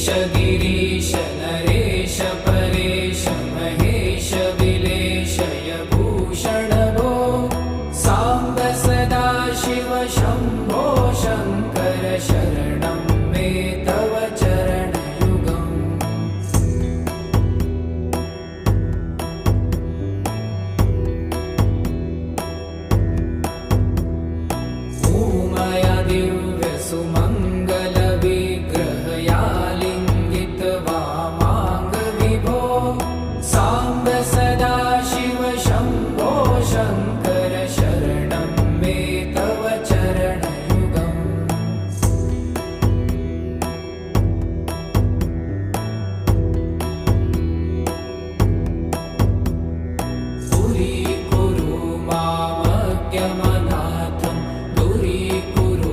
ईश गिरीश नरेश परेश महेश विलेशय भूषण भो साम्ब सदा शिव शम्भो शङ्कर शरण